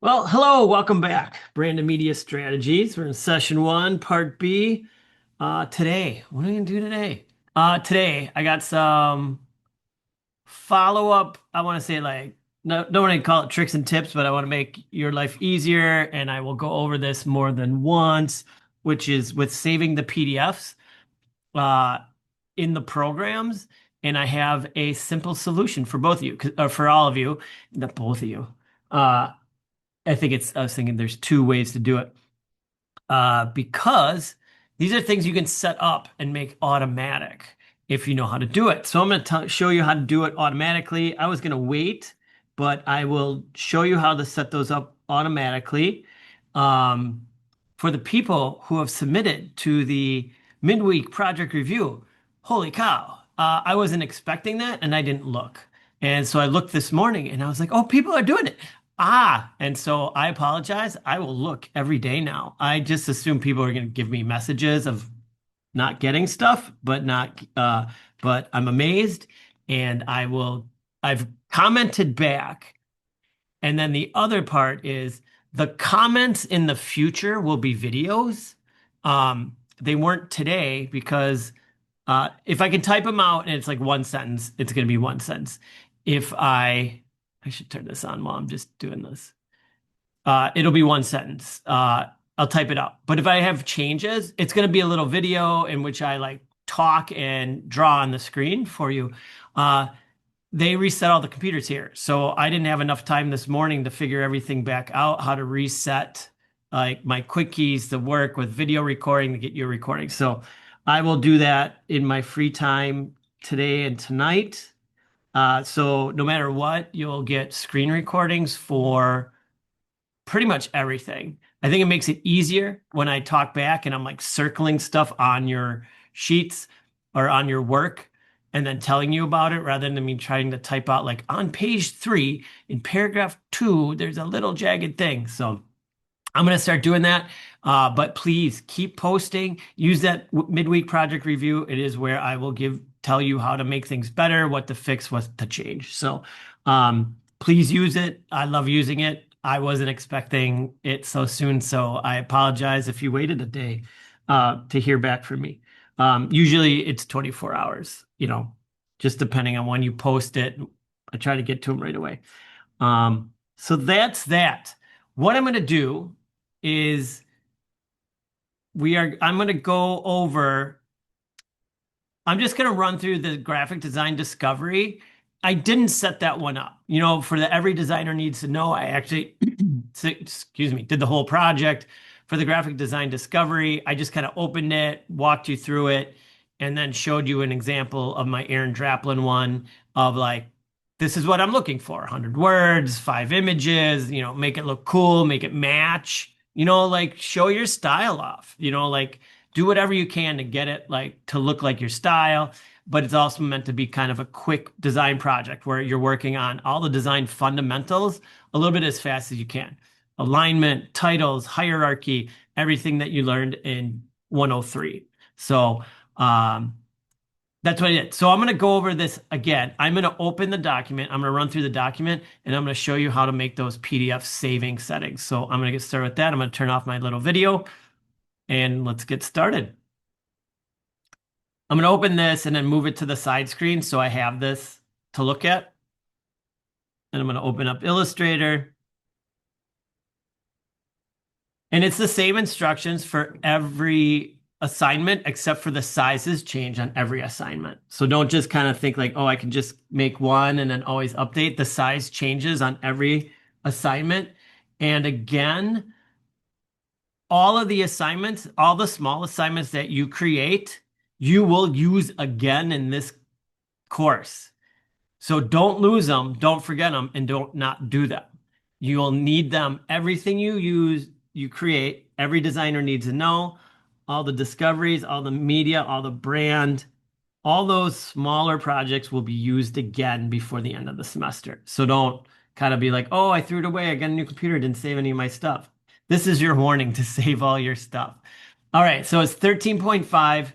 Well, hello, welcome back. Brandon Media Strategies. We're in session one, part B. Today, what are we gonna do today? Today I got some follow-up. I want to say like no, don't want to call it tricks and tips, but I want to make your life easier, and I will go over this more than once, which is with saving the PDFs uh, in the programs, and I have a simple solution for both of you, or for all of you, not both of you. Uh, I was thinking there's two ways to do it. Because these are things you can set up and make automatic if you know how to do it. So I'm going to show you how to do it automatically. I was going to wait, but I will show you how to set those up automatically. Um, for the people who have submitted to the midweek project review, holy cow, I wasn't expecting that and I didn't look. And so I looked this morning and I was like, oh, people are doing it. And so I apologize. I will look every day now. I just assume people are going to give me messages of not getting stuff, but I'm amazed and I've commented back. And then the other part is the comments in the future will be videos. They weren't today because if I can type them out and it's like one sentence, it's going to be one sentence. If I should turn this on while I'm just doing this. It'll be one sentence. I'll type it out. But if I have changes, it's going to be a little video in which I like talk and draw on the screen for you. Uh, they reset all the computers here. So I didn't have enough time this morning to figure everything back out, how to reset like my quick keys to work with video recording to get your recording. So I will do that in my free time today and tonight. So no matter what, you'll get screen recordings for pretty much everything. I think it makes it easier when I talk back and I'm like circling stuff on your sheets or on your work and then telling you about it rather than me trying to type out like on page 3 in paragraph 2, there's a little jagged thing. So I'm going to start doing that. But please keep posting. Use that midweek project review. It is where I will tell you how to make things better, what to fix, what to change. So please use it. I love using it. I wasn't expecting it so soon, so I apologize if you waited a day to hear back from me. Usually it's 24 hours, just depending on when you post it. I try to get to them right away. So that's that. What I'm going to do is I'm going to go over, I'm just going to run through the graphic design discovery. I didn't set that one up. For the every designer needs to know, I actually, excuse me, did the whole project for the graphic design discovery. I just kind of opened it, walked you through it, and then showed you an example of my Aaron Draplin one of like, this is what I'm looking for. 100 words, 5 images, make it look cool, make it match, like show your style off, like do whatever you can to get it like to look like your style. But it's also meant to be kind of a quick design project where you're working on all the design fundamentals a little bit as fast as you can. Alignment, titles, hierarchy, everything that you learned in 103. So, that's what I did. So I'm going to go over this again. I'm going to open the document. I'm going to run through the document and I'm going to show you how to make those PDF saving settings. So I'm going to get started with that. I'm going to turn off my little video and let's get started. I'm going to open this and then move it to the side screen so I have this to look at. And I'm going to open up Illustrator. And it's the same instructions for every assignment except for the sizes change on every assignment. So don't just kind of think like, oh, I can just make one and then always update. The size changes on every assignment. And again, all of the assignments, all the small assignments that you create, you will use again in this course. So don't lose them, don't forget them, and don't not do them. You'll need them. Everything you create, every designer needs to know all the discoveries, all the media, all the brand, all those smaller projects will be used again before the end of the semester. So don't kind of be like, oh, I threw it away. I got a new computer, didn't save any of my stuff. This is your warning to save all your stuff. All right, so it's 13.5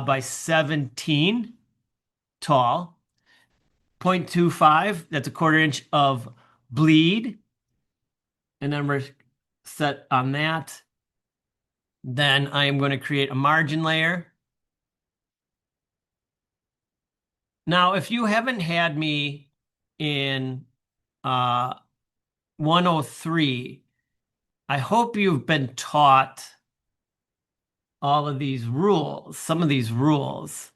by 17 tall, 0.25, that's a quarter inch of bleed. and then we're set on that. Then I am going to create a margin layer. Now, if you haven't had me in uh, 103, I hope you've been taught all of these rules, some of these rules.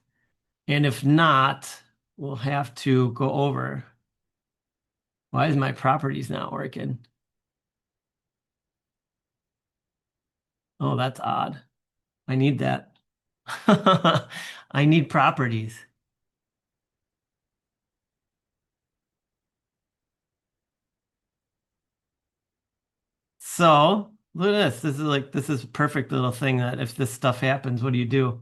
And if not, we'll have to go over. Why is my properties not working? Oh, that's odd. I need that. I need properties. So look at this. This is a perfect little thing that if this stuff happens, what do you do?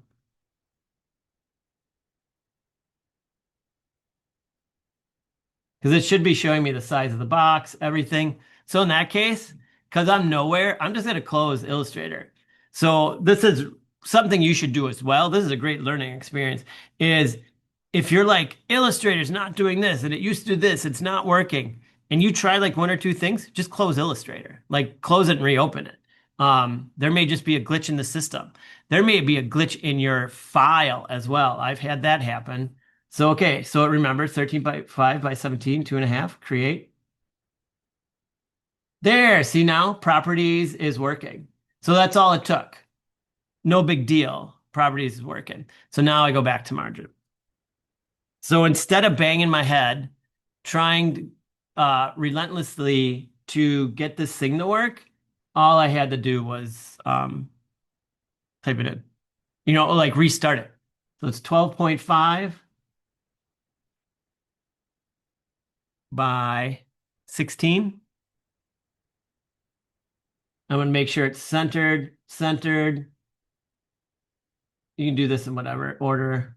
Because it should be showing me the size of the box, everything. So in that case, because I'm nowhere, I'm just going to close Illustrator. So this is something you should do as well. This is a great learning experience. Is if you're like Illustrator's not doing this and it used to do this, it's not working, and you try like one or two things, just close Illustrator. Like close it and reopen it. There may just be a glitch in the system. There may be a glitch in your file as well. I've had that happen. So, okay, so it remembers 13 by 5 by 17, 2.5, create. There, see now, properties is working. So that's all it took. No big deal. Properties is working. So now I go back to margin. So instead of banging my head, trying relentlessly to get this thing to work, all I had to do was type it in. Like restart it. So it's 12.5 by 16. I'm going to make sure it's centered, centered. You can do this in whatever order.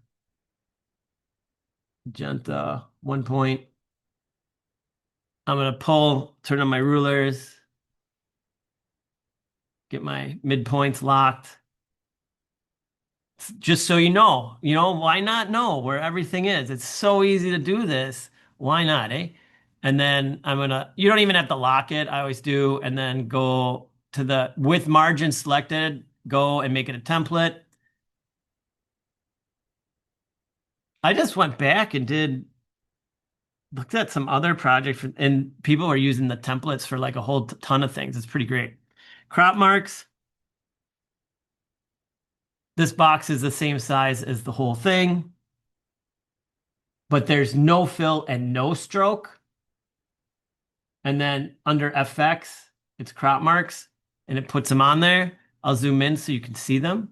Magenta, 1 point. I'm going to turn on my rulers, get my midpoints locked. Just so why not know where everything is? It's so easy to do this. Why not, eh? And then you don't even have to lock it. I always do. And then go to with margin selected, go and make it a template. I just went back and looked at some other projects, and people are using the templates for like a whole ton of things. It's pretty great. Crop marks. This box is the same size as the whole thing, but there's no fill and no stroke. And then under FX, it's crop marks, and it puts them on there. I'll zoom in so you can see them.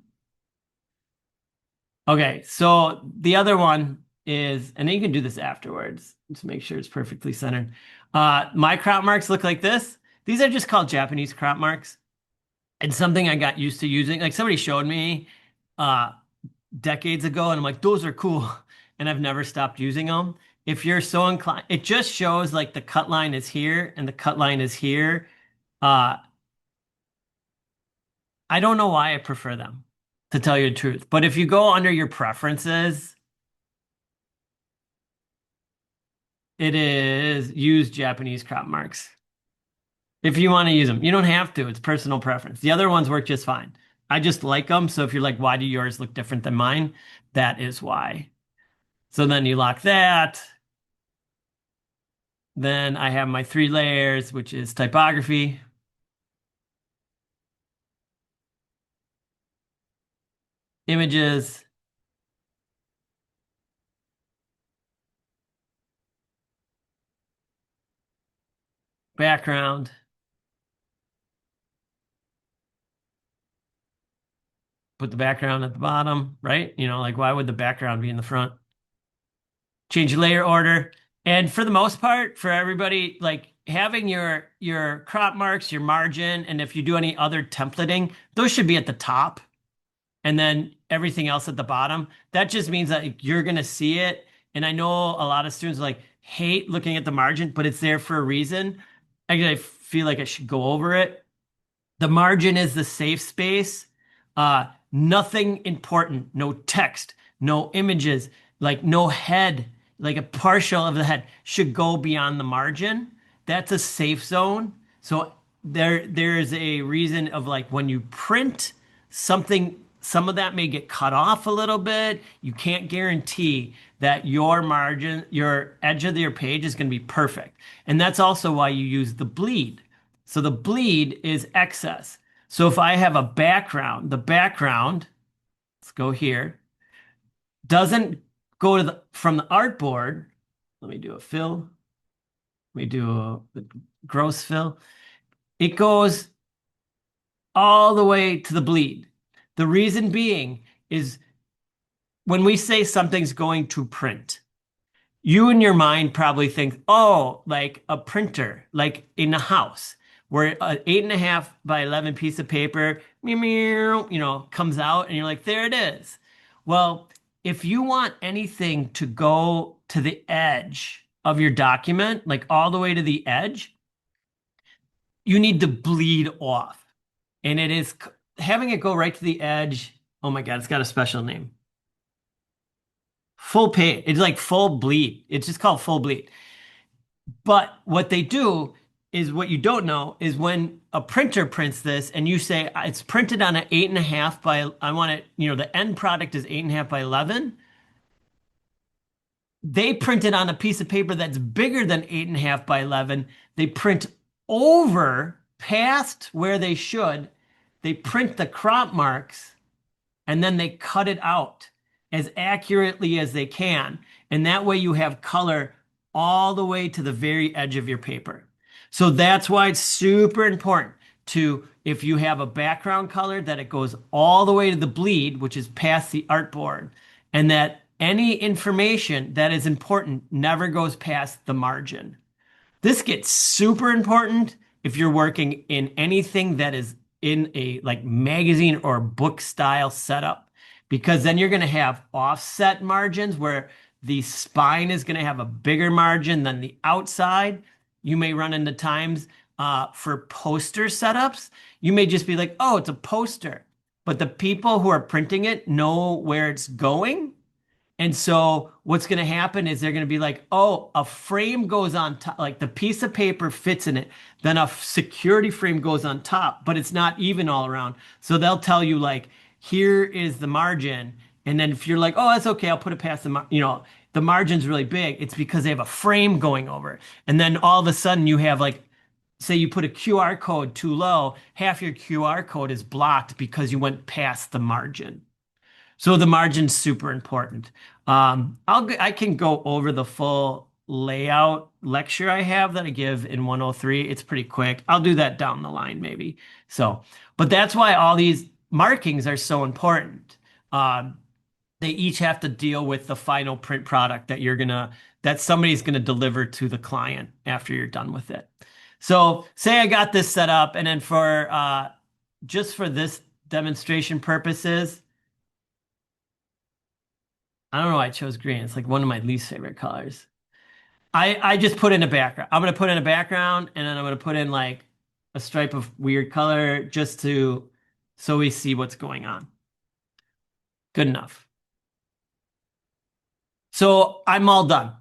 Okay, so the other one is, and then you can do this afterwards. Just make sure it's perfectly centered. My crop marks look like this. These are just called Japanese crop marks. And something I got used to using, like somebody showed me decades ago, and I'm like, those are cool. And I've never stopped using them. If you're so inclined, it just shows like the cut line is here and the cut line is here. I don't know why I prefer them, to tell you the truth. But if you go under your preferences, it is use Japanese crop marks. If you want to use them, you don't have to. It's personal preference. The other ones work just fine. I just like them. So if you're like, why do yours look different than mine? That is why. So then you lock that. Then I have my 3 layers, which is typography, images, background. Put the background at the bottom, right? Like why would the background be in the front? Change layer order. And for the most part, for everybody, like having your crop marks, your margin, and if you do any other templating, those should be at the top. And then everything else at the bottom. That just means that you're going to see it. And I know a lot of students like hate looking at the margin, but it's there for a reason. I feel like I should go over it. The margin is the safe space. Nothing important, no text, no images, like no head, like a partial of the head should go beyond the margin. That's a safe zone. So there is a reason of like when you print something, some of that may get cut off a little bit. You can't guarantee that your margin, your edge of your page is going to be perfect. And that's also why you use the bleed. So the bleed is excess. So if I have a background, the background, let's go here, doesn't go to the from the artboard. Let me do a fill. Let me do a gross fill. It goes all the way to the bleed. The reason being is when we say something's going to print, you in your mind probably think, oh, like a printer, like in a house where an 8.5 by 11 piece of paper, comes out and you're like, there it is. Well, if you want anything to go to the edge of your document, like all the way to the edge, you need to bleed off. And it is having it go right to the edge. Oh my God, it's got a special name. Full page. It's like full bleed. It's just called full bleed. But what they do is what you don't know is when a printer prints this and you say it's printed on an 8.5 by, I want it, the end product is 8.5 by 11. They print it on a piece of paper that's bigger than 8.5 by 11. They print over past where they should. They print the crop marks and then they cut it out as accurately as they can. And that way you have color all the way to the very edge of your paper. So that's why it's super important to, if you have a background color, that it goes all the way to the bleed, which is past the artboard, and that any information that is important never goes past the margin. This gets super important if you're working in anything that is in a like magazine or book style setup, because then you're going to have offset margins where the spine is going to have a bigger margin than the outside. You may run into times for poster setups. You may just be like, oh, it's a poster, but the people who are printing it know where it's going. And so what's going to happen is they're going to be like, oh, a frame goes on top, like the piece of paper fits in it. Then a security frame goes on top, but it's not even all around. So they'll tell you like, here is the margin. And then if you're like, oh, that's okay, I'll put it past the margin's really big. It's because they have a frame going over it. And then all of a sudden you have like, say you put a QR code too low, half your QR code is blocked because you went past the margin. So the margin's super important. I can go over the full layout lecture I have that I give in 103. It's pretty quick. I'll do that down the line maybe. So, but that's why all these markings are so important. They each have to deal with the final print product that somebody's gonna deliver to the client after you're done with it. So say I got this set up, and then for just for this demonstration purposes, I don't know why I chose green. It's like one of my least favorite colors. I just put in a background. I'm going to put in a background and then I'm going to put in like a stripe of weird color just so we see what's going on. Good enough. So I'm all done.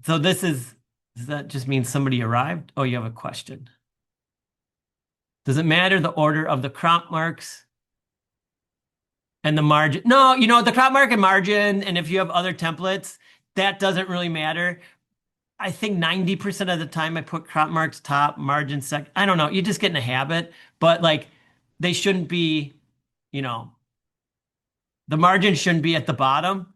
So does that just mean somebody arrived? Oh, you have a question. Does it matter the order of the crop marks and the margin? No, the crop mark and margin, and if you have other templates, that doesn't really matter. I think 90% of the time I put crop marks top, margin second. I don't know. You just get in a habit, but like they shouldn't be, the margin shouldn't be at the bottom.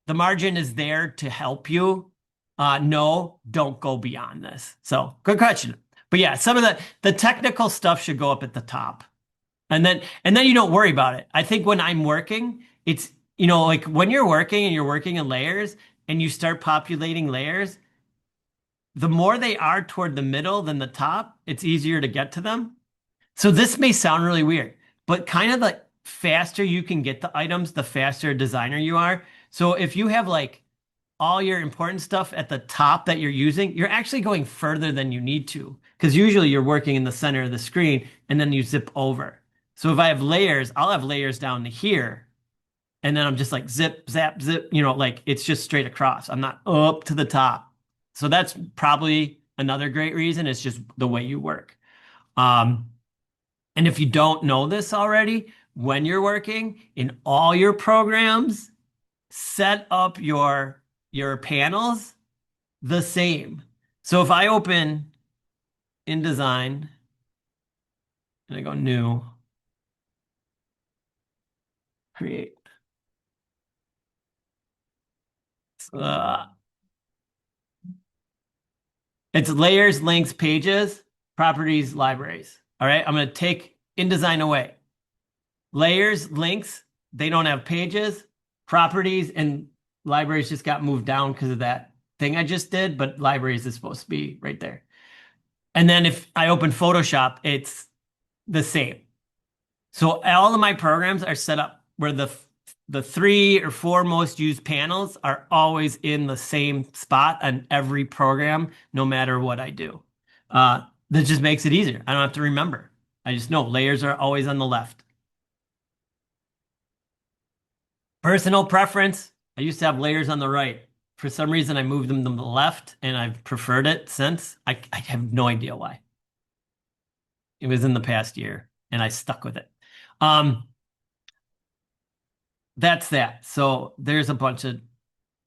The margin is there to help you. No, don't go beyond this. So good question. But yeah, some of the technical stuff should go up at the top. And then you don't worry about it. I think when I'm working, it's, like when you're working and you're working in layers and you start populating layers, the more they are toward the middle than the top, it's easier to get to them. So this may sound really weird, but kind of the faster you can get the items, the faster a designer you are. So if you have like all your important stuff at the top that you're using, you're actually going further than you need to, because usually you're working in the center of the screen and then you zip over. So if I have layers, I'll have layers down to here. And then I'm just like zip, zap, zip, like it's just straight across. I'm not up to the top. So that's probably another great reason. It's just the way you work. Um, and if you don't know this already, when you're working in all your programs, set up your panels the same. So if I open InDesign and I go new, create, uh, it's layers, links, pages, properties, libraries. All right, I'm going to take InDesign away. Layers, links, they don't have pages. Properties and libraries just got moved down because of that thing I just did, but libraries is supposed to be right there. And then if I open Photoshop, it's the same. So all of my programs are set up where the 3 or 4 most used panels are always in the same spot on every program, no matter what I do. That just makes it easier. I don't have to remember. I just know layers are always on the left. Personal preference. I used to have layers on the right. For some reason, I moved them to the left, and I've preferred it since. I have no idea why. It was in the past year, and I stuck with it. Um, that's that. So there's a bunch of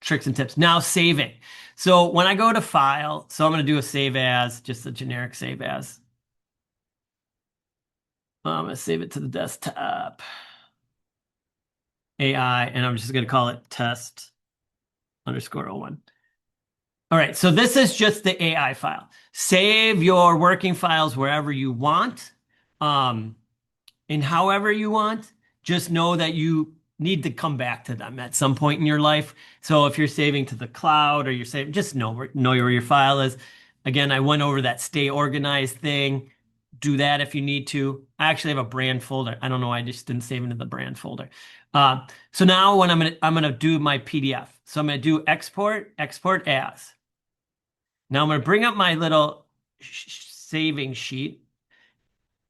tricks and tips. Now saving. So when I go to file, so I'm going to do a save as, just a generic save as. I'm going to save it to the desktop. AI, and I'm just going to call it test underscore 01. All right, so this is just the AI file. Save your working files wherever you want, and however you want. Just know that you need to come back to them at some point in your life. So if you're saving to the cloud or you're saving, just know where your file is. Again, I went over that stay organized thing. Do that if you need to. I actually have a brand folder. I don't know why I just didn't save into the brand folder. So now when I'm gonna do my PDF. So I'm gonna do export as. Now I'm going to bring up my little saving sheet,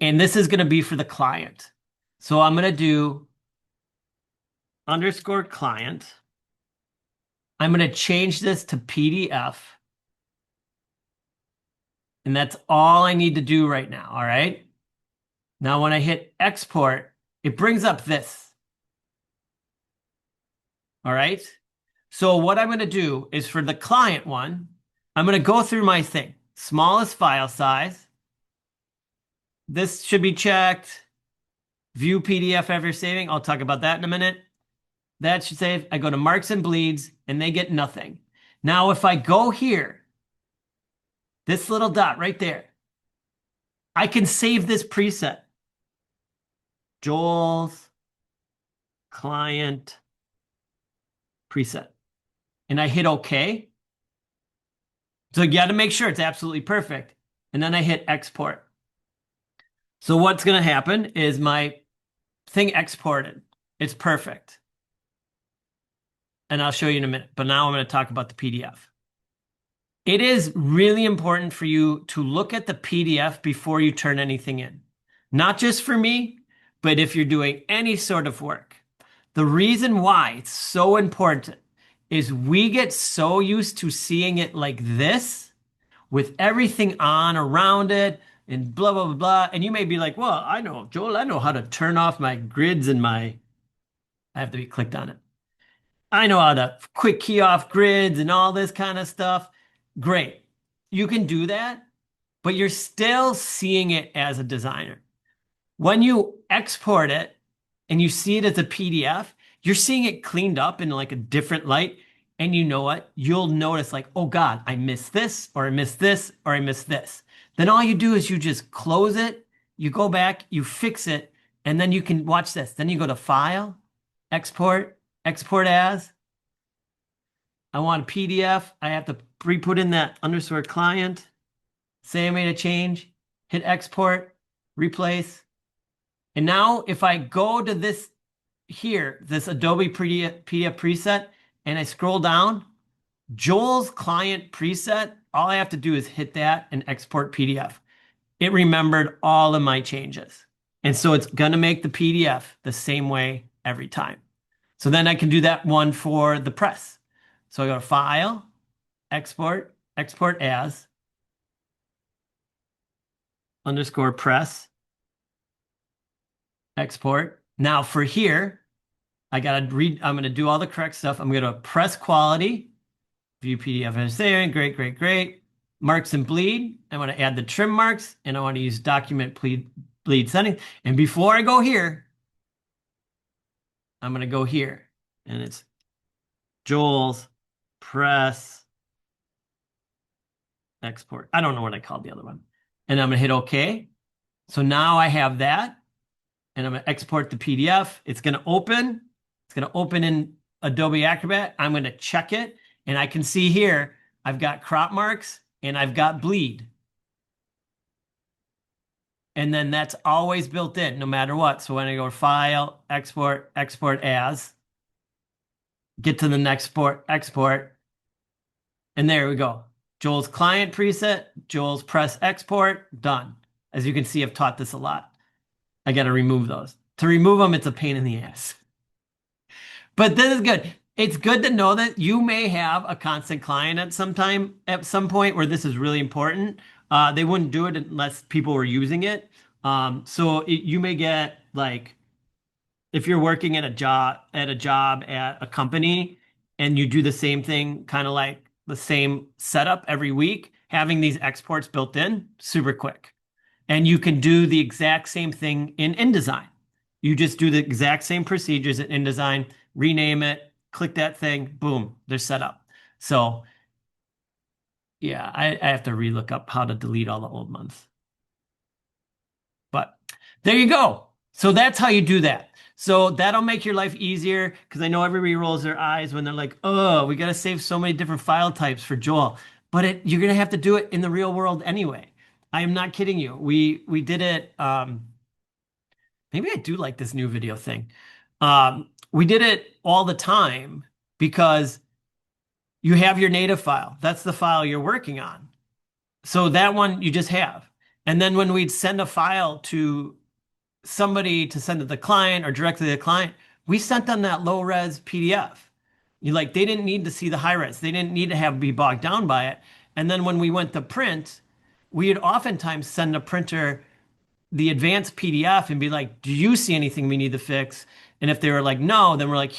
and this is going to be for the client. So I'm going to do underscore client. I'm going to change this to PDF, and that's all I need to do right now. All right. Now, when I hit export, it brings up this. All right. So what I'm going to do is for the client one, I'm going to go through my thing. Smallest file size. This should be checked. View PDF after saving. I'll talk about that in a minute. That should save. I go to marks and bleeds and they get nothing. Now, if I go here, this little dot right there, I can save this preset. Joel's client preset. And I hit OK. So you got to make sure it's absolutely perfect. And then I hit export. So what's going to happen is my thing exported. It's perfect. And I'll show you in a minute. But now I'm going to talk about the PDF. It is really important for you to look at the PDF before you turn anything in. Not just for me, but if you're doing any sort of work. The reason why it's so important is we get so used to seeing it like this with everything on around it and blah, blah, blah, blah. And you may be like, well, I know, Joel, I know how to turn off my grids and I have to be clicked on it. I know how to quick key off grids and all this kind of stuff. Great. You can do that, but you're still seeing it as a designer. When you export it and you see it as a PDF, you're seeing it cleaned up in like a different light. And you know what? You'll notice like, oh God, I missed this, or I missed this, or I missed this. Then all you do is you just close it, you go back, you fix it, and then you can watch this. Then you go to File, Export, Export As. I want a PDF. I have to re-put in that underscore client. Say I made a change, hit export, replace. And now if I go to this here, this Adobe PDF preset, and I scroll down, Joel's client preset, all I have to do is hit that and export PDF. It remembered all of my changes. And so it's going to make the PDF the same way every time. So then I can do that one for the press. So I go to File, Export, Export As. underscore press export. Now for here, I gotta read, I'm gonna do all the correct stuff. I'm gonna press quality, view PDF as there, great, great, great. Marks and bleed. I want to add the trim marks and I want to use document bleed setting. And before I go here, I'm going to go here and it's Joel's press export. I don't know what I called the other one. And I'm going to hit OK. So now I have that and I'm going to export the PDF. It's going to open. It's going to open in Adobe Acrobat. I'm going to check it and I can see here I've got crop marks and I've got bleed. And then that's always built in no matter what. So when I go to File, Export, Export As, get to the next export, and there we go. Joel's client preset, Joel's press export, done. As you can see, I've taught this a lot. I got to remove those. To remove them, it's a pain in the ass. But this is good. It's good to know that you may have a constant client at some point where this is really important. They wouldn't do it unless people were using it. You may get like if you're working at a job at a company and you do the same thing, kind of like the same setup every week, having these exports built in, super quick. And you can do the exact same thing in InDesign. You just do the exact same procedures in InDesign, rename it, click that thing, boom, they're set up. So yeah, I have to relook up how to delete all the old months. But there you go. So that's how you do that. So that'll make your life easier because I know everybody rolls their eyes when they're like, oh, we got to save so many different file types for Joel. But you're going to have to do it in the real world anyway. I am not kidding you. We did it. Maybe I do like this new video thing. We did it all the time because you have your native file. That's the file you're working on. So that one you just have. And then when we'd send a file to somebody to send to the client or directly to the client, we sent them that low res PDF. They didn't need to see the high res. They didn't need to be bogged down by it. And then when we went to print, we'd oftentimes send a printer the advanced PDF and be like, do you see anything we need to fix? And if they were like, no, then we're like,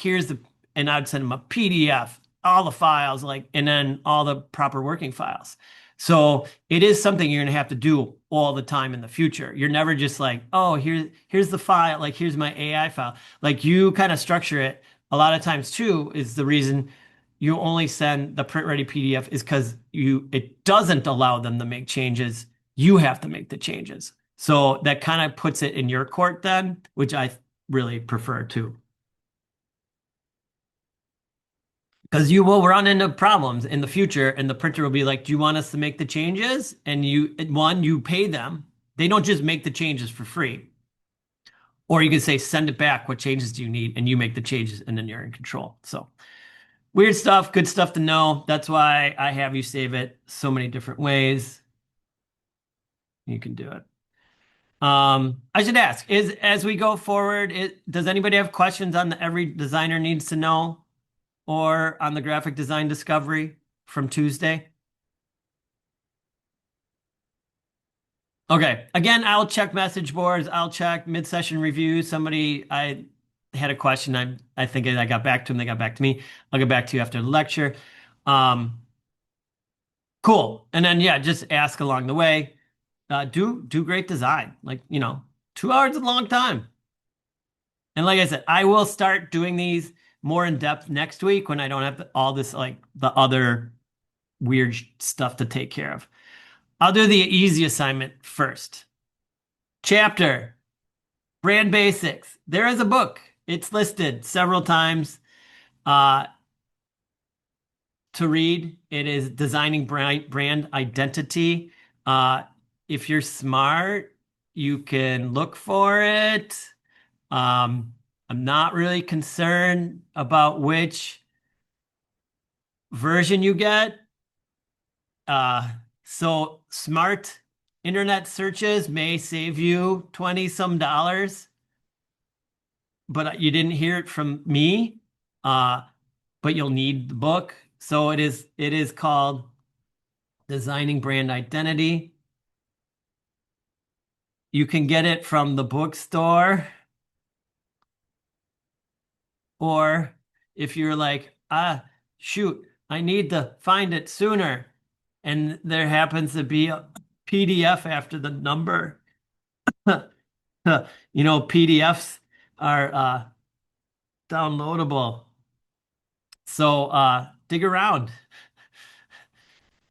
and I'd send them a PDF, all the files, and then all the proper working files. So it is something you're going to have to do all the time in the future. You're never just like, oh, here's the file, here's my AI file. You kind of structure it. A lot of times too is the reason you only send the print ready PDF is because it doesn't allow them to make changes. You have to make the changes. So that kind of puts it in your court then, which I really prefer too. Because you will run into problems in the future and the printer will be like, do you want us to make the changes? And you pay them. They don't just make the changes for free. Or you can say, send it back. What changes do you need? And you make the changes and then you're in control. So weird stuff, good stuff to know. That's why I have you save it so many different ways. You can do it. I should ask, as we go forward, does anybody have questions on the every designer needs to know or on the graphic design discovery from Tuesday? Okay. Again, I'll check message boards. I'll check mid-session reviews. I had a question. I think I got back to them. They got back to me. I'll get back to you after the lecture. Cool. And then, yeah, just ask along the way. Do great design. 2 hours is a long time. And like I said, I will start doing these more in depth next week when I don't have all this, the other weird stuff to take care of. I'll do the easy assignment first. Chapter, Brand Basics. There is a book. It's listed several times to read. It is Designing Brand Identity. If you're smart, you can look for it. I'm not really concerned about which version you get. So smart internet searches may save you 20 some dollars, but you didn't hear it from me. But you'll need the book. So it is called Designing Brand Identity. You can get it from the bookstore, or if you're like, shoot, I need to find it sooner, and there happens to be a PDF after the number. PDFs are downloadable. So dig around.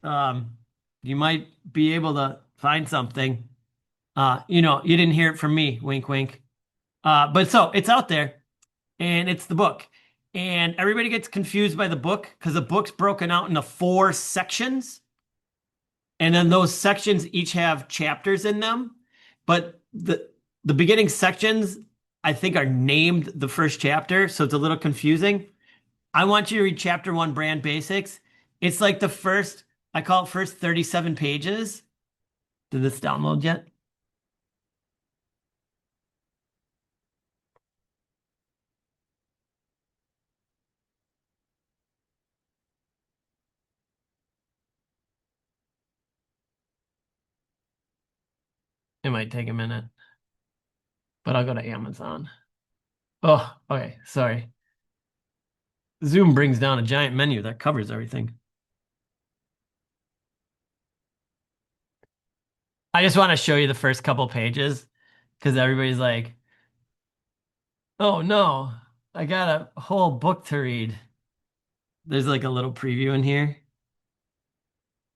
Um, you might be able to find something. You didn't hear it from me, wink, wink. But so it's out there and it's the book. And everybody gets confused by the book because the book's broken out into 4 sections. And then those sections each have chapters in them. But the beginning sections, I think, are named the first chapter. So it's a little confusing. I want you to read chapter 1, Brand Basics. It's like the first, I call it first 37 pages. Did this download yet? It might take a minute, but I'll go to Amazon. Oh, okay. Sorry. Zoom brings down a giant menu that covers everything. I just want to show you the first couple pages because everybody's like, oh no, I got a whole book to read. There's like a little preview in here.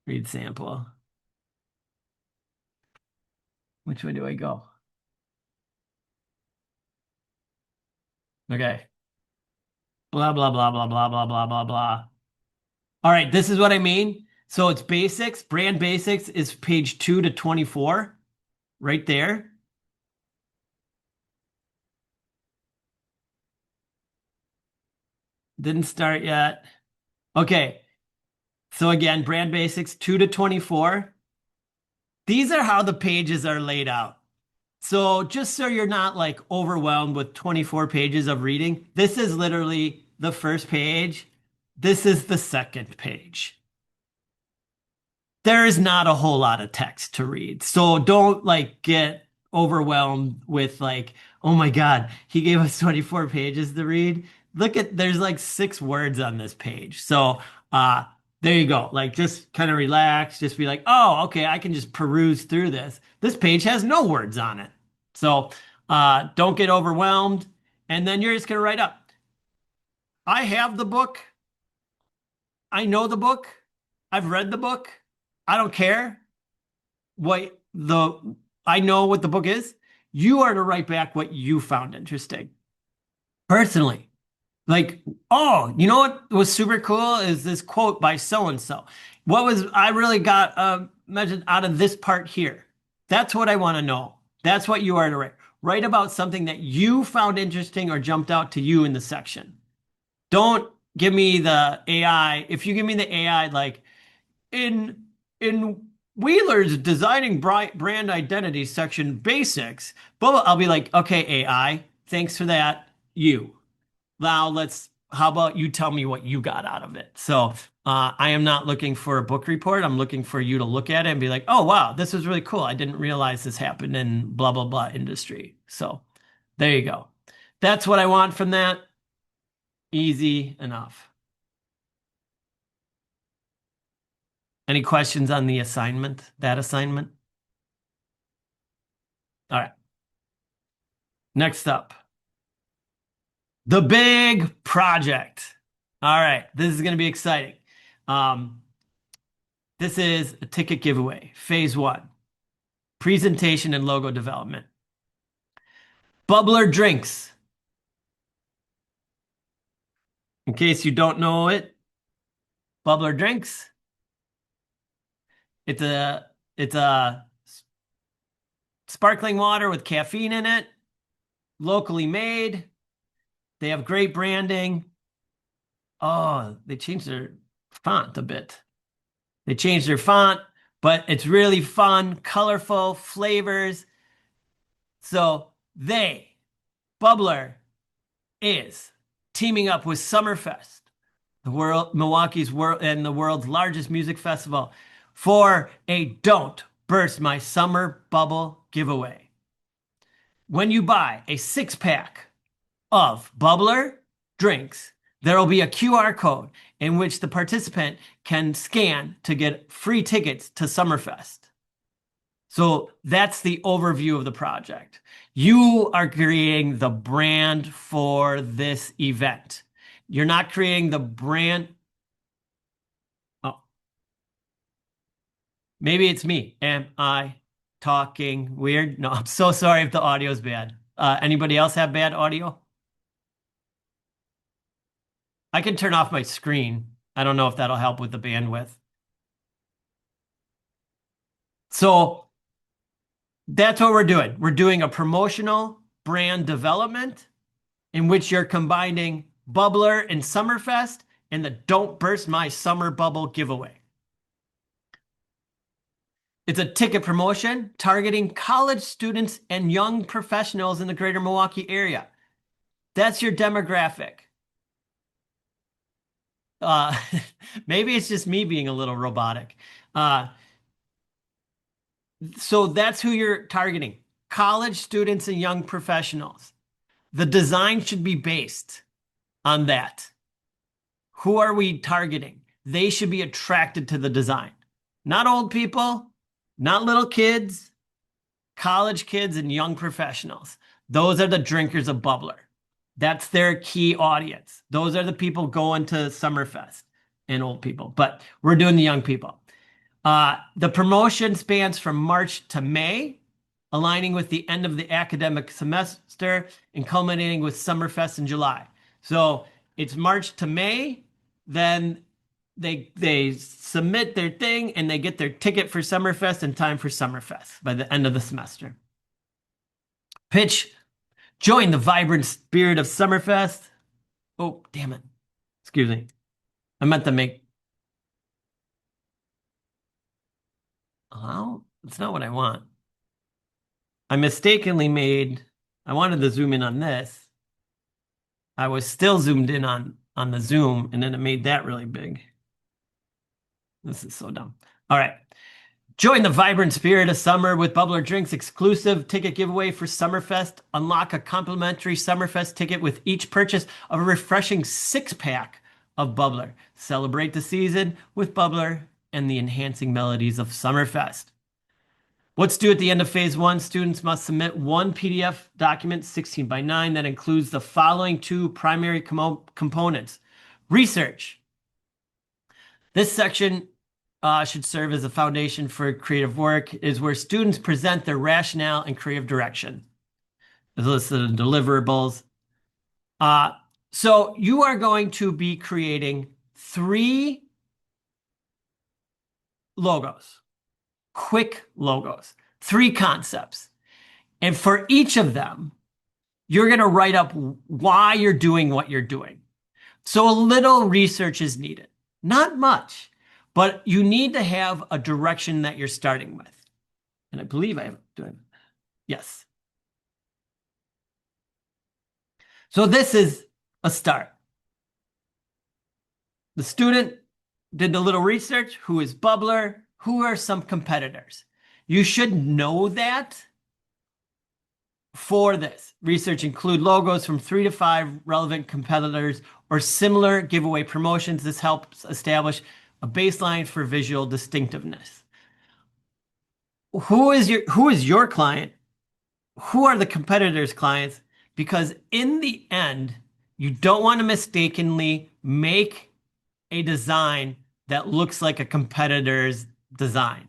Read sample. Which way do I go? Okay. Blah, blah, blah, blah, blah, blah, blah, blah, blah. All right, this is what I mean. So it's basics. Brand basics is page 2 to 24, right there. Didn't start yet. Okay. So again, brand basics 2 to 24. These are how the pages are laid out. So just so you're not like overwhelmed with 24 pages of reading, this is literally the first page. This is the second page. There is not a whole lot of text to read. So don't like get overwhelmed with like, oh my God, he gave us 24 pages to read. There's like 6 words on this page. So there you go. Like just kind of relax, just be like, oh, okay, I can just peruse through this. This page has no words on it. So don't get overwhelmed. And then you're just gonna write up. I have the book. I know the book. I've read the book. I don't care what I know what the book is. You are to write back what you found interesting. Personally. Like, oh, you know what was super cool is this quote by so and so. I really got mentioned out of this part here. That's what I want to know. That's what you are to write. Write about something that you found interesting or jumped out to you in the section. Don't give me the AI. If you give me the AI, like in Wheeler's designing brand identity section basics, blah, blah, I'll be like, okay, AI, thanks for that. Now how about you tell me what you got out of it? So I am not looking for a book report. I'm looking for you to look at it and be like, oh, wow, this was really cool. I didn't realize this happened in blah, blah, blah industry. So there you go. That's what I want from that. Easy enough. Any questions on the assignment, that assignment? All right. Next up, the big project. All right. This is going to be exciting. This is a ticket giveaway, phase 1, presentation and logo development. Bubbler drinks. In case you don't know it, Bubbler drinks. It's a sparkling water with caffeine in it, locally made. They have great branding. Oh, they changed their font a bit. They changed their font, but it's really fun, colorful flavors. So Bubbler, is teaming up with Summerfest, Milwaukee's world and the world's largest music festival, for a Don't Burst My Summer Bubble giveaway. when you buy a 6-pack of bubbler drinks, there will be a QR code in which the participant can scan to get free tickets to Summerfest. So that's the overview of the project. You are creating the brand for this event. You're not creating the brand. Oh, maybe it's me. Am I talking weird? No, I'm so sorry if the audio is bad. Anybody else have bad audio? I can turn off my screen. I don't know if that'll help with the bandwidth. So that's what we're doing. We're doing a promotional brand development in which you're combining Bubbler and Summerfest and the Don't Burst My Summer Bubble giveaway. It's a ticket promotion targeting college students and young professionals in the greater Milwaukee area. That's your demographic. Uh, maybe it's just me being a little robotic. So that's who you're targeting, college students and young professionals. The design should be based on that. Who are we targeting? They should be attracted to the design. Not old people, not little kids, college kids and young professionals. Those are the drinkers of Bubbler. That's their key audience. Those are the people going to Summerfest and old people, but we're doing the young people. The promotion spans from March to May, aligning with the end of the academic semester and culminating with Summerfest in July. So it's March to May, then they submit their thing and they get their ticket for Summerfest in time for Summerfest by the end of the semester. Pitch, join the vibrant spirit of Summerfest. Oh, damn it. Excuse me. I meant to make. Oh, that's not what I want. I mistakenly made, I wanted to zoom in on this. I was still zoomed in on the Zoom, and then it made that really big. This is so dumb. All right. Join the vibrant spirit of summer with Bubbler Drinks exclusive ticket giveaway for Summerfest. Unlock a complimentary Summerfest ticket with each purchase of a refreshing 6-pack of Bubbler. Celebrate the season with Bubbler and the enhancing melodies of Summerfest. What's due at the end of phase 1? Students must submit one PDF document, 16 by 9, that includes the following 2 primary components. Research. This section should serve as a foundation for creative work, is where students present their rationale and creative direction. There's a list of deliverables. So you are going to be creating 3 logos, quick logos, 3 concepts. And for each of them, you're going to write up why you're doing what you're doing. So a little research is needed. Not much, but you need to have a direction that you're starting with. And I believe I have doing. Yes. So this is a start. The student did the little research. Who is Bubbler? Who are some competitors? You should know that for this. Research include logos from 3 to 5 relevant competitors or similar giveaway promotions. This helps establish a baseline for visual distinctiveness. Who is your client? Who are the competitors' clients? Because in the end, you don't want to mistakenly make a design that looks like a competitor's design.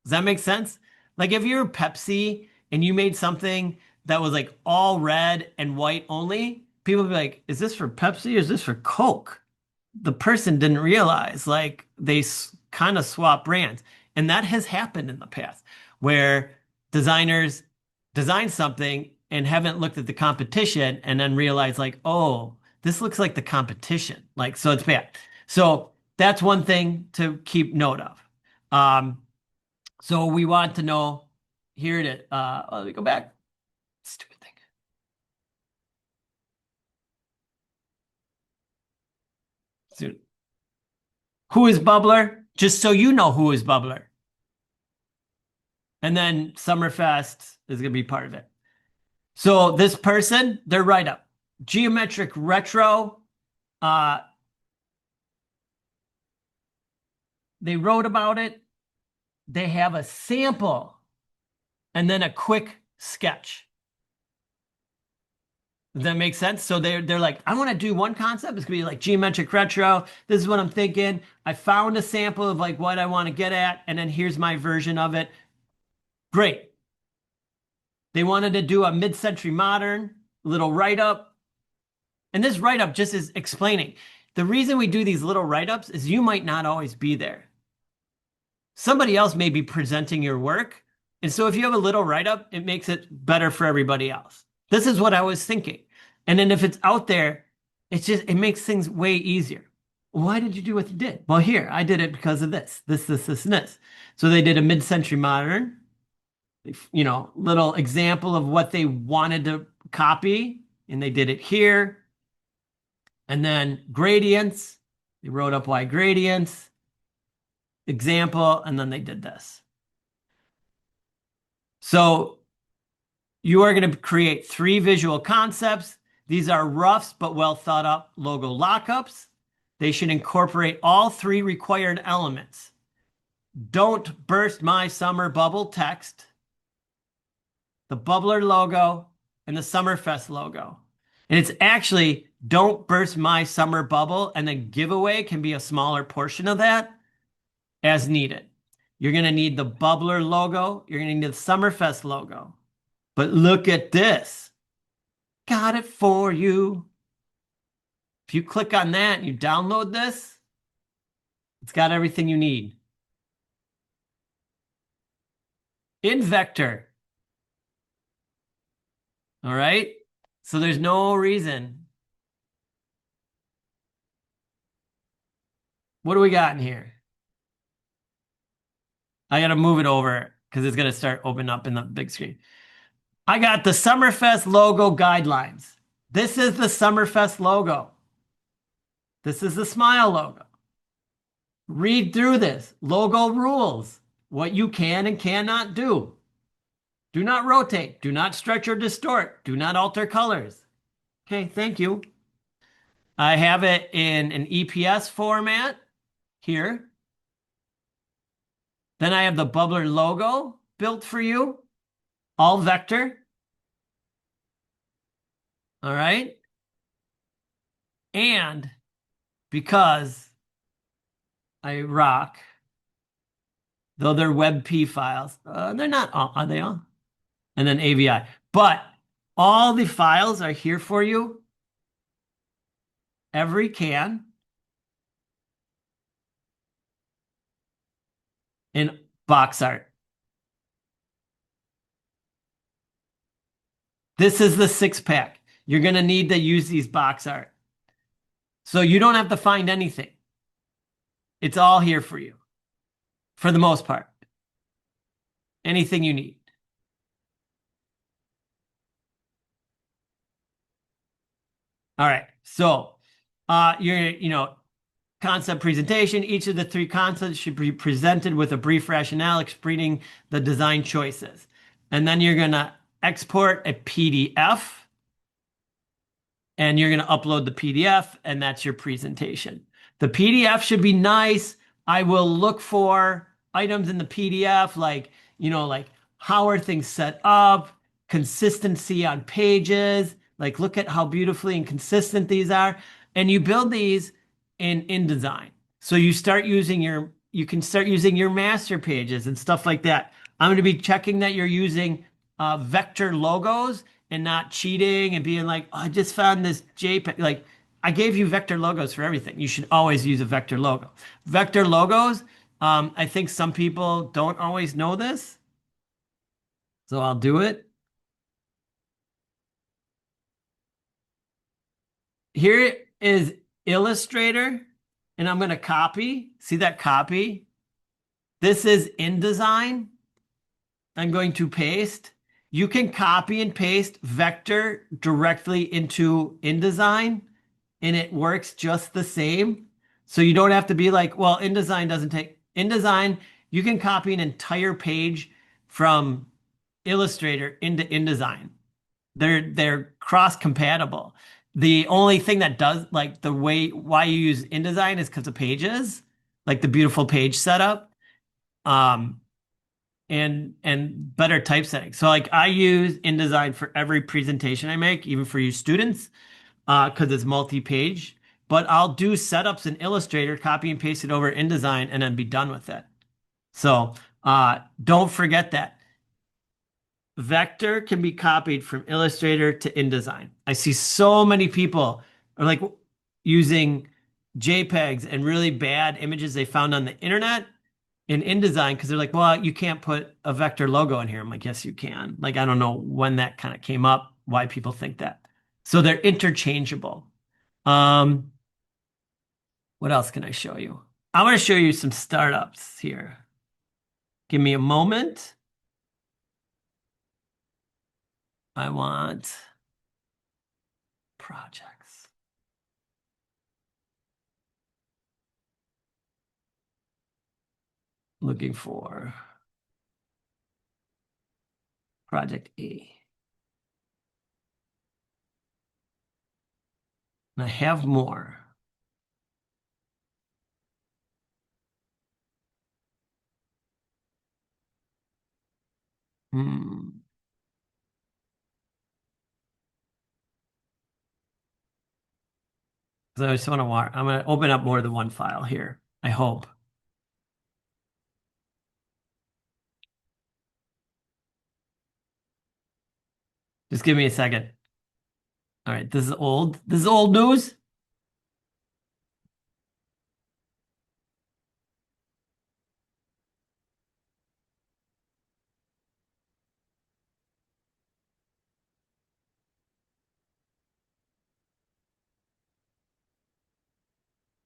Does that make sense? Like if you're Pepsi and you made something that was like all red and white only, people would be like, is this for Pepsi or is this for Coke? The person didn't realize like they kind of swap brands. And that has happened in the past where designers design something and haven't looked at the competition and then realize like, oh, this looks like the competition. Like, so it's bad. So that's one thing to keep note of. So we want to know, here it is. Let me go back. Stupid thing. So, who is Bubbler? Just so you know who is Bubbler. And then Summerfest is going to be part of it. So this person, their write-up, geometric retro. Uh, they wrote about it. They have a sample and then a quick sketch. Does that make sense? So they're like, I want to do one concept. It's gonna be like geometric retro. This is what I'm thinking. I found a sample of like what I want to get at, and then here's my version of it. Great. They wanted to do a mid-century modern little write-up. And this write-up just is explaining. The reason we do these little write-ups is you might not always be there. Somebody else may be presenting your work. And so if you have a little write-up, it makes it better for everybody else. This is what I was thinking. And then if it's out there, it makes things way easier. Why did you do what you did? Well, here, I did it because of this, and this. So they did a mid-century modern, little example of what they wanted to copy, and they did it here. And then gradients, they wrote up why gradients, example, and then they did this. So you are going to create 3 visual concepts. These are roughs but well thought up logo lockups. They should incorporate all 3 required elements. Don't burst my summer bubble text, the Bubbler logo, and the Summerfest logo. And it's actually don't burst my summer bubble, and then giveaway can be a smaller portion of that as needed. You're going to need the Bubbler logo. You're going to need the Summerfest logo. But look at this. Got it for you. If you click on that and you download this, it's got everything you need. In Vector. All right. So there's no reason. What do we got in here? I got to move it over because it's going to start opening up in the big screen. I got the Summerfest logo guidelines. This is the Summerfest logo. This is the Smile logo. Read through this. Logo rules. What you can and cannot do. Do not rotate. Do not stretch or distort. Do not alter colors. Okay, thank you. I have it in an EPS format here. Then I have the Bubbler logo built for you, all vector. All right. And because I rock, though they're WebP files, they're not, are they all? And then AVI. But all the files are here for you. Every can. In box art. This is the 6-pack. You're going to need to use these box art. So you don't have to find anything. It's all here for you. For the most part. Anything you need. All right. So concept presentation. Each of the 3 concepts should be presented with a brief rationale explaining the design choices. And then you're going to export a PDF. And you're going to upload the PDF, and that's your presentation. The PDF should be nice. I will look for items in the PDF like how are things set up, consistency on pages, like look at how beautifully and consistent these are. And you build these in InDesign. So you can start using your master pages and stuff like that. I'm going to be checking that you're using vector logos and not cheating and being like, oh, I just found this JPEG. Like, I gave you vector logos for everything. You should always use a vector logo. Vector logos, I think some people don't always know this. So I'll do it. Here is Illustrator, and I'm going to copy. See that copy? This is InDesign. I'm going to paste. You can copy and paste vector directly into InDesign, and it works just the same. So you don't have to be like, well, InDesign doesn't take InDesign. You can copy an entire page from Illustrator into InDesign. they're cross compatible. The only thing that does like the way why you use InDesign is because of pages, like the beautiful page setup, um, and better typesetting. So like I use InDesign for every presentation I make, even for you students, because it's multi-page. But I'll do setups in Illustrator, copy and paste it over InDesign, and then be done with it. So don't forget that. Vector can be copied from Illustrator to InDesign. I see so many people are like using JPEGs and really bad images they found on the internet in InDesign because they're like, well, you can't put a vector logo in here. I'm like, yes, you can. Like, I don't know when that kind of came up, why people think that. So they're interchangeable. Um, what else can I show you? I'm going to show you some startups here. Give me a moment. I want projects. Looking for project A. And I have more. Hmm. So I just want to I'm going to open up more than one file here. I hope. Just give me a second. All right, this is old. This is old news.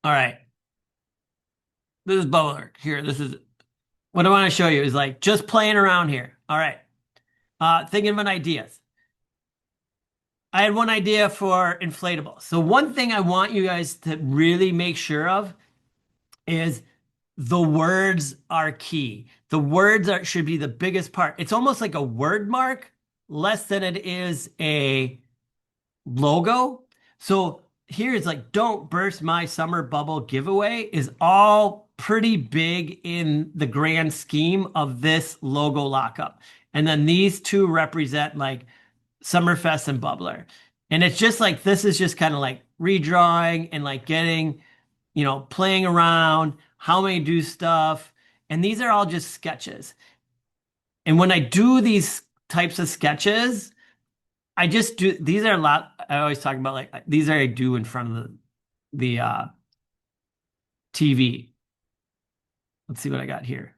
All right, this is Bowler. Here, this is what I want to show you is like just playing around here. All right, thinking of an ideas. I had one idea for inflatable. So one thing I want you guys to really make sure of is the words are key. The words are should be the biggest part. It's almost like a word mark less than it is a logo. So here it's like, don't burst my summer bubble giveaway is all pretty big in the grand scheme of this logo lockup. And then these two represent like Summerfest and Bubbler. And it's just like, this is just kind of like redrawing and like getting, playing around, how may do stuff. And these are all just sketches. And when I do these types of sketches, I just do these are a lot. I always talk about like these are I do in front of the TV. Let's see what I got here.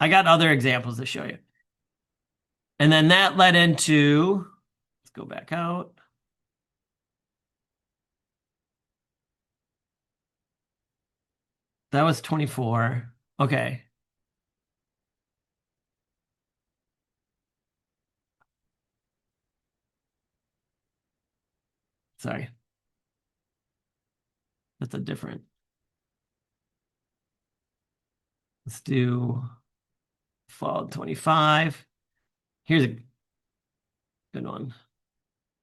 I got other examples to show you. And then that led into, let's go back out. That was 24. Okay. Sorry. That's a different. Let's do fall 25. Here's a good one.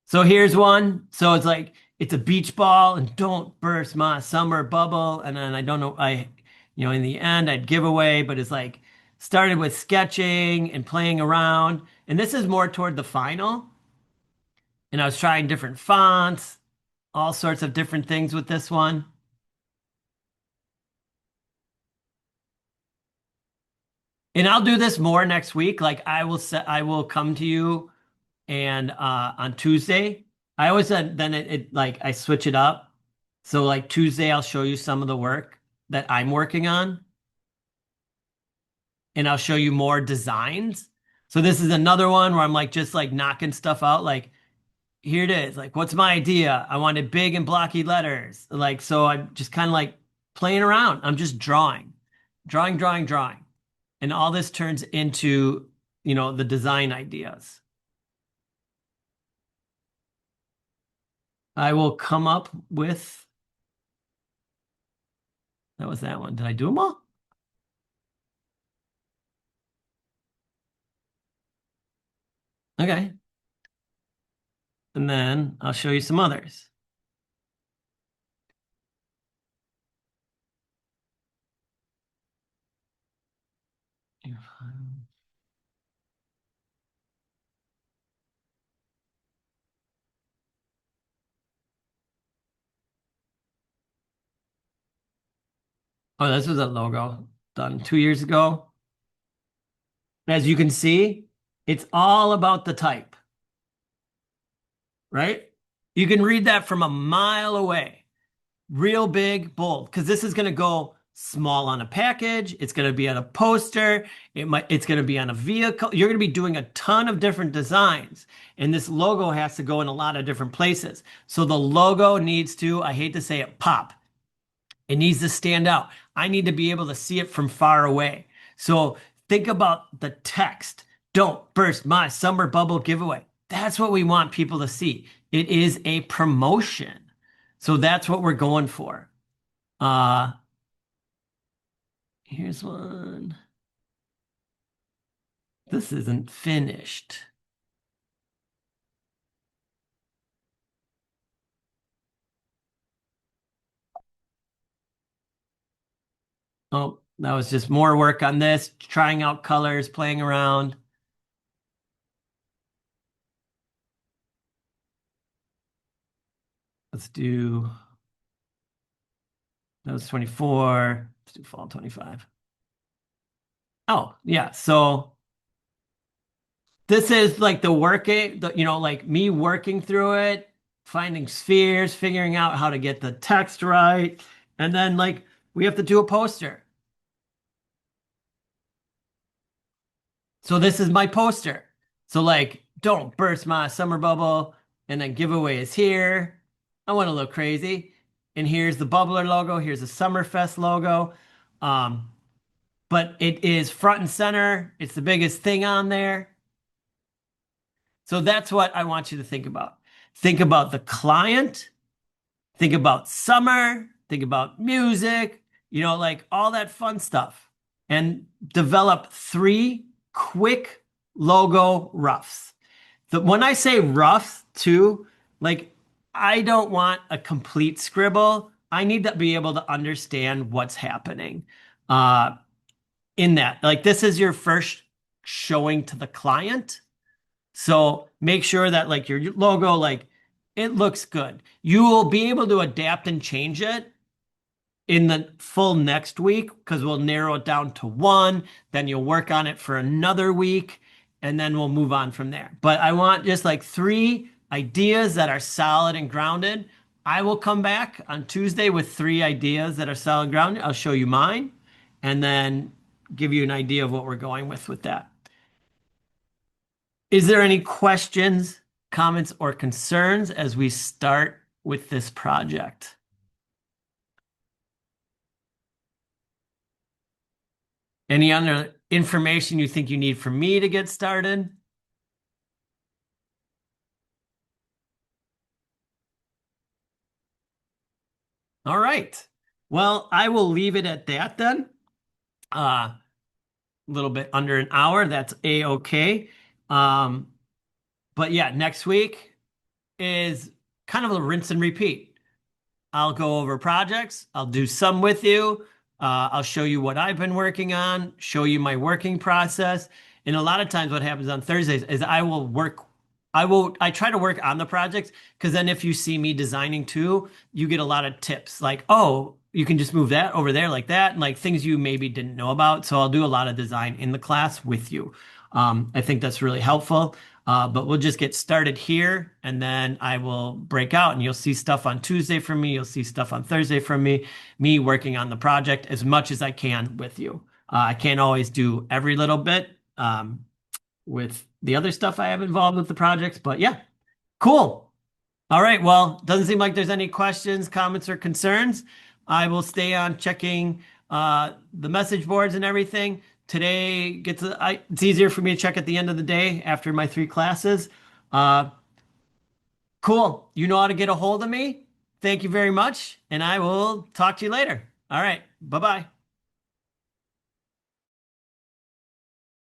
So here's one. So it's like it's a beach ball and don't burst my summer bubble. And then I don't know, in the end I'd give away, but it's like started with sketching and playing around. And this is more toward the final. And I was trying different fonts, all sorts of different things with this one. And I'll do this more next week. Like I will come to you and on Tuesday. I always said then it like I switch it up. So like Tuesday I'll show you some of the work that I'm working on and I'll show you more designs. So this is another one where I'm like just like knocking stuff out like here it is. Like what's my idea? I wanted big and blocky letters. Like so I'm just kind of like playing around. I'm just drawing. Drawing, drawing, drawing. And all this turns into, the design ideas. I will come up with that was that one. Did I do them all? Okay. and then I'll show you some others. Oh, this was a logo done 2 years ago. As you can see, it's all about the type, right? You can read that from a mile away. Real big, bold, because this is going to go small on a package. It's going to be on a poster. It's going to be on a vehicle. You're going to be doing a ton of different designs, and this logo has to go in a lot of different places. So the logo needs to, I hate to say it, pop. It needs to stand out. I need to be able to see it from far away. So think about the text. Don't burst my summer bubble giveaway. That's what we want people to see. It is a promotion. So that's what we're going for. Uh, Here's one. This isn't finished. Oh, that was just more work on this, trying out colors, playing around. Let's do, that was 24. Let's do fall 25. Oh, yeah. So this is like the working, like me working through it, finding spheres, figuring out how to get the text right. And then like we have to do a poster. So this is my poster. So like, don't burst my summer bubble. And then giveaway is here. I want to look crazy. And here's the Bubbler logo. Here's the Summerfest logo. Um, but it is front and center. It's the biggest thing on there. So that's what I want you to think about. Think about the client. Think about summer. Think about music, like all that fun stuff. And develop 3 quick logo roughs. When I say rough too, like I don't want a complete scribble. I need to be able to understand what's happening uh, in that. Like this is your first showing to the client. So make sure that like your logo, like it looks good. You will be able to adapt and change it in the full next week because we'll narrow it down to one. Then you'll work on it for another week and then we'll move on from there. But I want just like 3 ideas that are solid and grounded. I will come back on Tuesday with 3 ideas that are solid and grounded. I'll show you mine and then give you an idea of what we're going with that. Is there any questions, comments, or concerns as we start with this project? Any other information you think you need from me to get started? All right. Well, I will leave it at that then. A little bit under an hour. That's a-okay. But yeah, next week is kind of a rinse and repeat. I'll go over projects. I'll do some with you. I'll show you what I've been working on, show you my working process. And a lot of times what happens on Thursdays is I try to work on the projects because then if you see me designing too, you get a lot of tips like, oh, you can just move that over there like that, and like things you maybe didn't know about. So I'll do a lot of design in the class with you. I think that's really helpful. But we'll just get started here and then I will break out and you'll see stuff on Tuesday from me. You'll see stuff on Thursday from me working on the project as much as I can with you. I can't always do every little bit with the other stuff I have involved with the projects, but yeah, cool. All right. Well, doesn't seem like there's any questions, comments, or concerns. I will stay on checking the message boards and everything. Today it's easier for me to check at the end of the day after my 3 classes. Uh, cool. You know how to get a hold of me. Thank you very much, and I will talk to you later. All right. Bye-bye.